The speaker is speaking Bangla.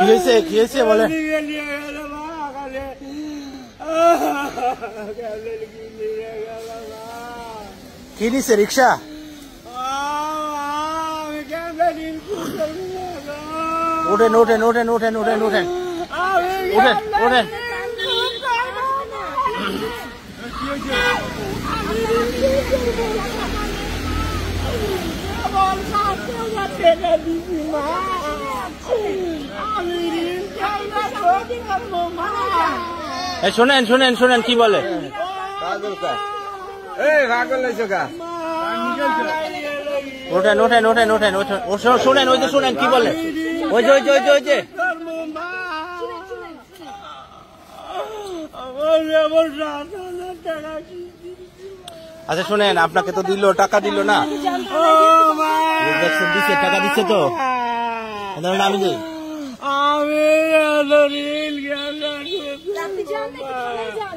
কি হয়েছে বলেন? কি নিছে রিক্সা? ওঠেন ওঠেন ওঠেন ওঠেন ওঠেন ওঠেন ওঠেন ওঠেন। শোনেন শোনেন শোনেন কি বলে। ওঠেন ওঠেন ওঠেন ওঠেন শোনেন ওই যে শোনেন কি বলে। ওই যে ওই যে ওই যে ওই যে আচ্ছা শোনেন, আপনাকে তো দিল, টাকা দিল না? দিচ্ছে, টাকা দিচ্ছে তো? আমি দিই।